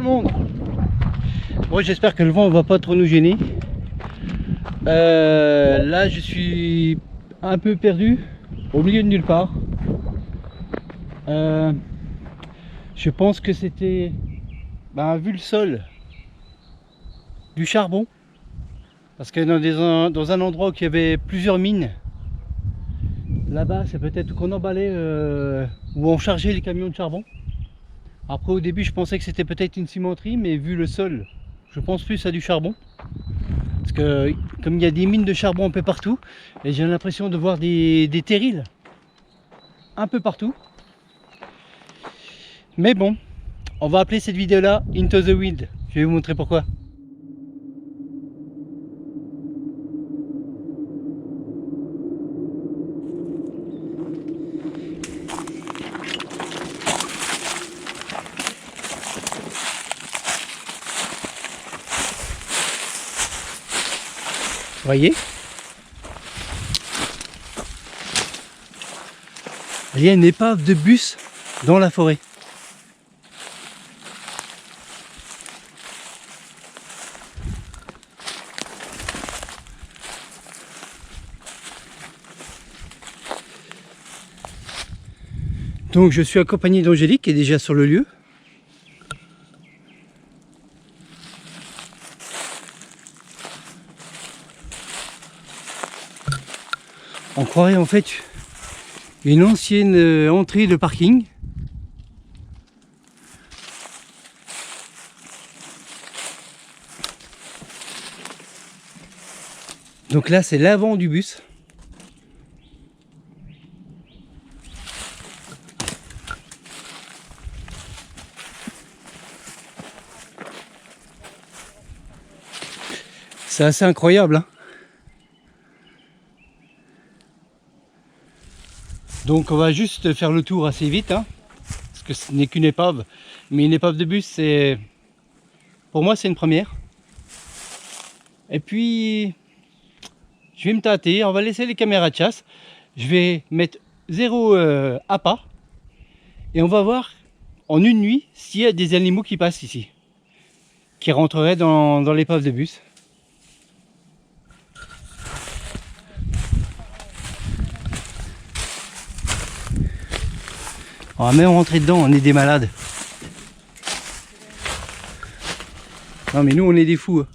le monde. Bon, j'espère que le vent va pas trop nous gêner. Là je suis un peu perdu au milieu de nulle part. Je pense que c'était, vu le sol, du charbon, parce que dans un endroit où il y avait plusieurs mines, là-bas c'est peut-être qu'on emballait ou on chargeait les camions de charbon. Après au début je pensais que c'était peut-être une cimenterie, mais vu le sol je pense plus à du charbon, parce que comme il y a des mines de charbon un peu partout, et j'ai l'impression de voir des terrils un peu partout. Mais bon, on va appeler cette vidéo là Into the Wild. Je vais vous montrer pourquoi. Voyez, il y a une épave de bus dans la forêt. Donc je suis accompagné d'Angélique qui est déjà sur le lieu. On croirait en fait une ancienne entrée de parking. Donc là c'est l'avant du bus. C'est assez incroyable, hein. Donc on va juste faire le tour assez vite, hein, parce que ce n'est qu'une épave. Mais une épave de bus, c'est, pour moi c'est une première. Et puis je vais me tâter, on va laisser les caméras de chasse. Je vais mettre 0 appât. Et on va voir en une nuit s'il y a des animaux qui passent ici, qui rentreraient dans l'épave de bus. On va même rentrer dedans, on est des malades. Non mais nous on est des fous.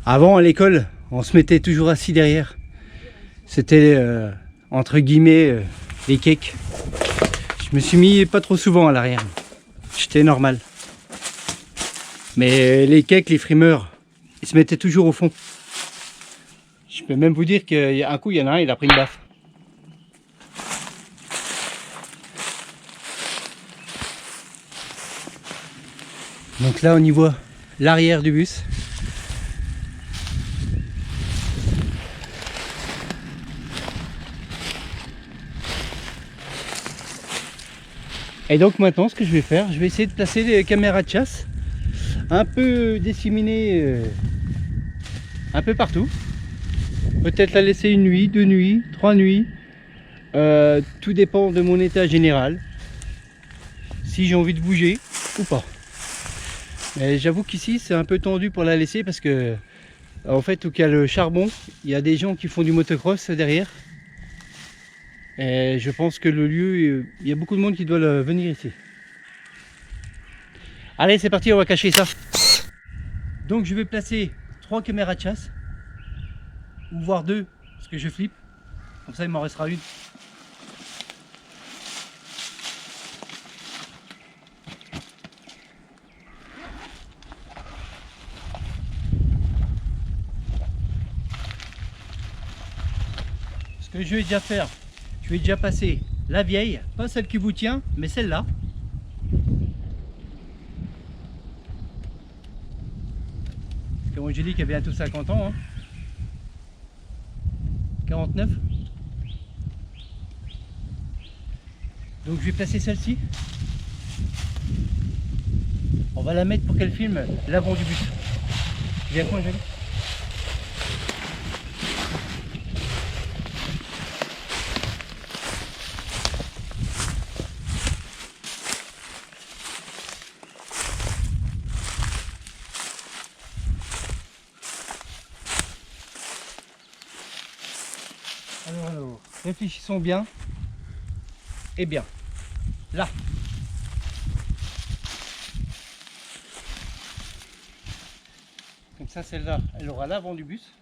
Avant à l'école, on se mettait toujours assis derrière. C'était entre guillemets les cakes. Je me suis mis pas trop souvent à l'arrière. J'étais normal. Mais les cakes, les frimeurs, ils se mettaient toujours au fond. Je peux même vous dire qu'un coup, il y en a un, il a pris une baffe. Donc là, on y voit l'arrière du bus. Et donc maintenant, ce que je vais faire, je vais essayer de placer les caméras de chasse un peu disséminées un peu partout. Peut-être la laisser une nuit, 2 nuits, 3 nuits. Tout dépend de mon état général. Si j'ai envie de bouger ou pas. Mais j'avoue qu'ici c'est un peu tendu pour la laisser parce que en fait où il y a le charbon, il y a des gens qui font du motocross derrière. Et je pense que le lieu, il y a beaucoup de monde qui doit venir ici. Allez, c'est parti, on va cacher ça. Donc je vais placer 3 caméras de chasse, ou voire 2, parce que je flippe. Comme ça, il m'en restera une. Ce que je vais déjà faire, je vais déjà passer la vieille, pas celle qui vous tient, mais celle-là. Angélique a bientôt 50 ans. Hein. 49. Donc je vais placer celle-ci. On va la mettre pour qu'elle filme l'avant du bus. Viens avec moi, Angélique. Réfléchissons bien. Et bien. Là. Comme ça, celle-là, elle aura l'avant du bus.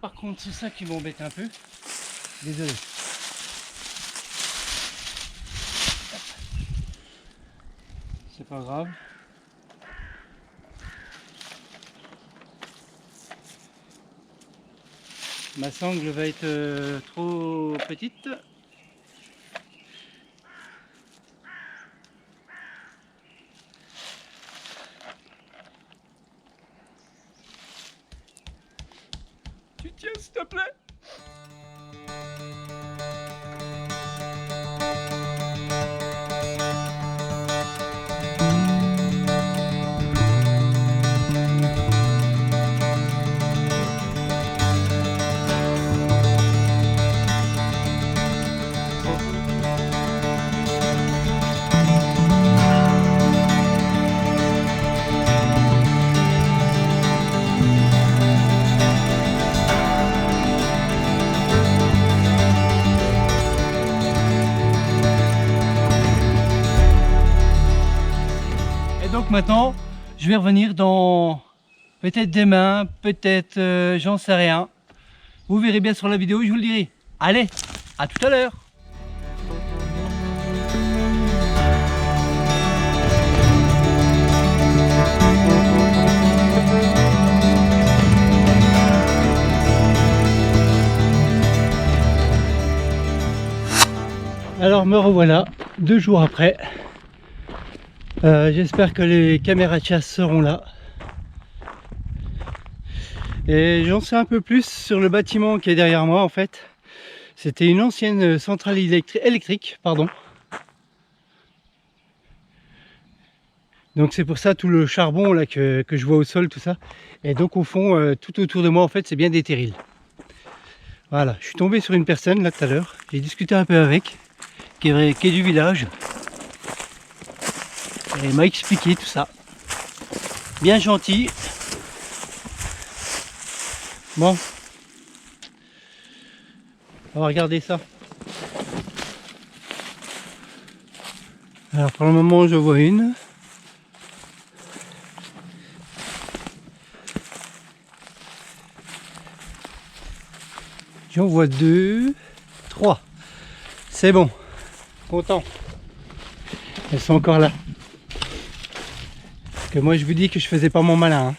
Par contre, c'est ça qui m'embête un peu. Désolé. C'est pas grave. Ma sangle va être trop petite. Tu tiens, s'il te plaît. Donc maintenant, je vais revenir dans peut-être demain, peut-être j'en sais rien. Vous verrez bien sur la vidéo, je vous le dirai. Allez, à tout à l'heure. Alors me revoilà, 2 jours après. J'espère que les caméras de chasse seront là. Et j'en sais un peu plus sur le bâtiment qui est derrière moi en fait. C'était une ancienne centrale électrique, pardon. Donc c'est pour ça tout le charbon là que je vois au sol, tout ça. Et donc au fond, tout autour de moi en fait, c'est bien des terrils. Voilà, je suis tombé sur une personne là tout à l'heure. J'ai discuté un peu avec, qui est du village. Et il m'a expliqué tout ça. Bien gentil. Bon. On va regarder ça. Alors pour le moment je vois une. J'en vois 2, 3. C'est bon. Content. Elles sont encore là. Parce que moi je vous dis que je faisais pas mon malin. Hein.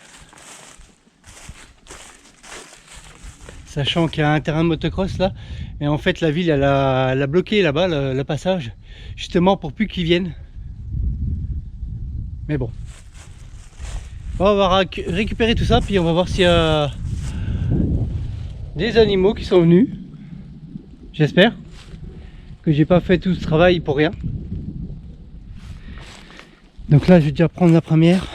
Sachant qu'il y a un terrain de motocross là. Et en fait la ville elle a bloqué là-bas le passage. Justement pour plus qu'ils viennent. Mais bon. Bon, on va récupérer tout ça. Puis on va voir s'il y a des animaux qui sont venus. J'espère que j'ai pas fait tout ce travail pour rien. Donc là je vais déjà prendre la première.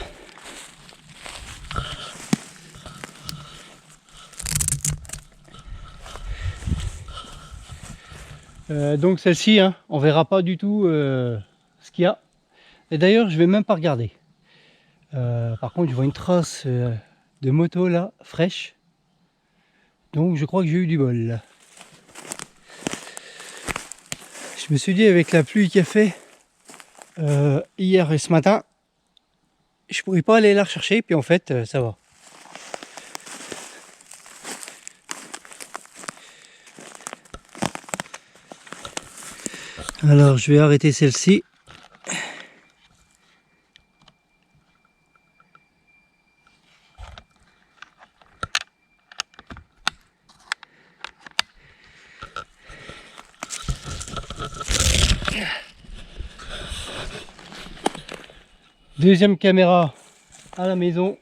Donc celle-ci, hein, on verra pas du tout ce qu'il y a. Et d'ailleurs je vais même pas regarder. Par contre je vois une trace de moto là, fraîche. Donc je crois que j'ai eu du bol là. Je me suis dit avec la pluie qu'il a fait hier et ce matin, je pourrais pas aller la rechercher, puis en fait ça va. Alors je vais arrêter celle-ci. Deuxième caméra à la maison.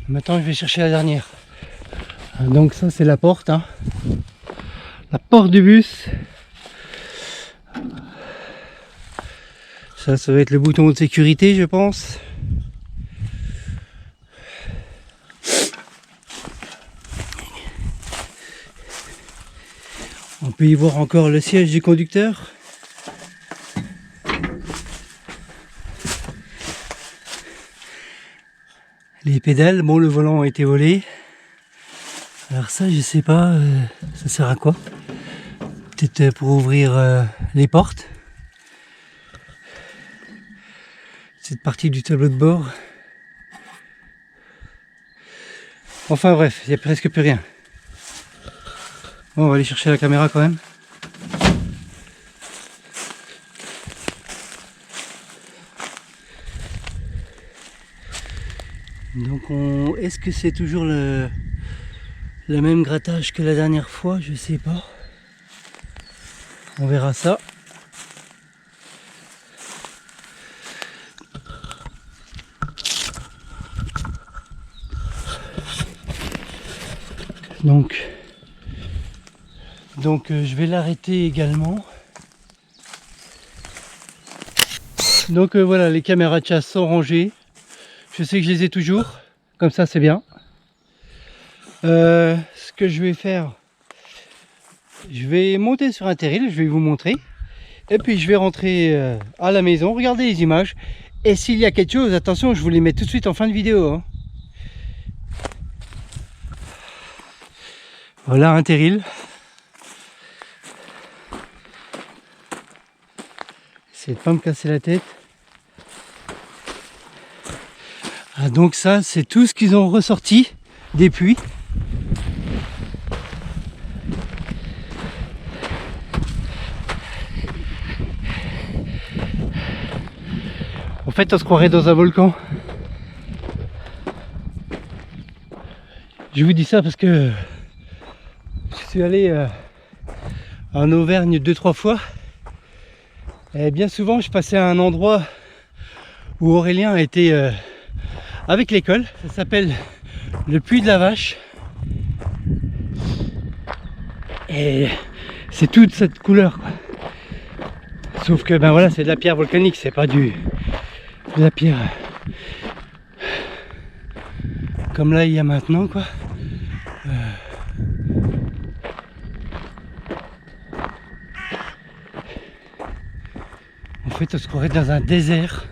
Maintenant je vais chercher la dernière. Donc ça c'est la porte, hein. La porte du bus. Ça va être le bouton de sécurité je pense. On peut y voir encore le siège du conducteur. Les pédales, bon, le volant a été volé. Alors ça, je sais pas, ça sert à quoi? Peut-être pour ouvrir les portes. Cette partie du tableau de bord. Enfin bref, il n'y a presque plus rien. Bon, on va aller chercher la caméra quand même. Donc est-ce que c'est toujours le même grattage que la dernière fois? Je sais pas. On verra ça. Donc je vais l'arrêter également. Donc voilà, les caméras de chasse sont rangées. Je sais que je les ai toujours. Comme ça, c'est bien. Ce que je vais faire, je vais monter sur un terril, je vais vous montrer. Et puis je vais rentrer à la maison, regarder les images. Et s'il y a quelque chose, attention, je vous les mets tout de suite en fin de vidéo. Hein. Voilà un terril. Essayez de pas me casser la tête. Ah, donc ça, c'est tout ce qu'ils ont ressorti des puits. En fait, on se croirait dans un volcan. Je vous dis ça parce que je suis allé en Auvergne 2-3 fois. Et bien souvent, je passais à un endroit où Aurélien était avec l'école. Ça s'appelle le Puy de la Vache. Et c'est toute cette couleur, quoi. Sauf que ben voilà, c'est de la pierre volcanique, c'est pas de la pierre comme là il y a maintenant, quoi. En fait, on se croirait dans un désert.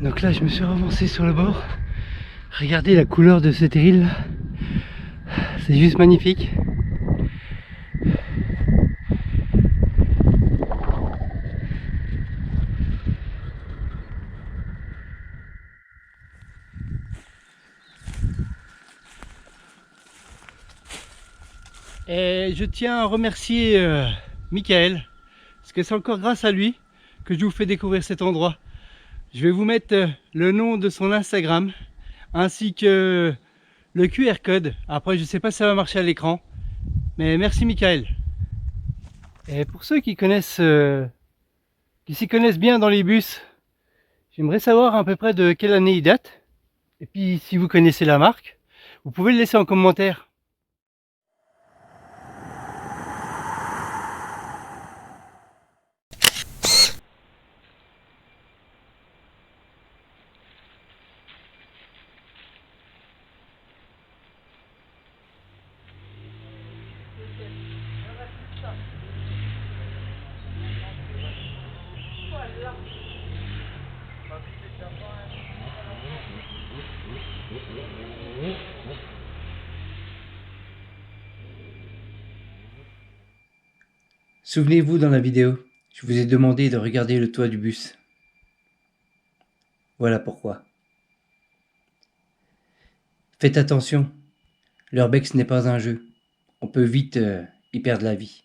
Donc là, je me suis avancé sur le bord. Regardez la couleur de ce terril là. C'est juste magnifique. Et je tiens à remercier Michael, parce que c'est encore grâce à lui que je vous fais découvrir cet endroit. Je vais vous mettre le nom de son Instagram, ainsi que le QR code. Après, je sais pas si ça va marcher à l'écran, mais merci Michael. Et pour ceux qui connaissent, qui s'y connaissent bien dans les bus, j'aimerais savoir à peu près de quelle année il date. Et puis, si vous connaissez la marque, vous pouvez le laisser en commentaire. Souvenez-vous, dans la vidéo, je vous ai demandé de regarder le toit du bus. Voilà pourquoi. Faites attention, l'urbex n'est pas un jeu. On peut vite y perdre la vie.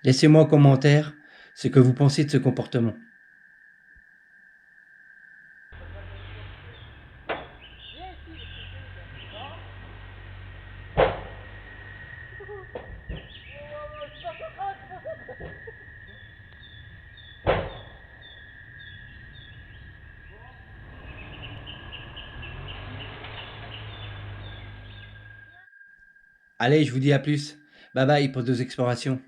Laissez-moi en commentaire ce que vous pensez de ce comportement. Allez, je vous dis à plus. Bye bye pour d'autres explorations.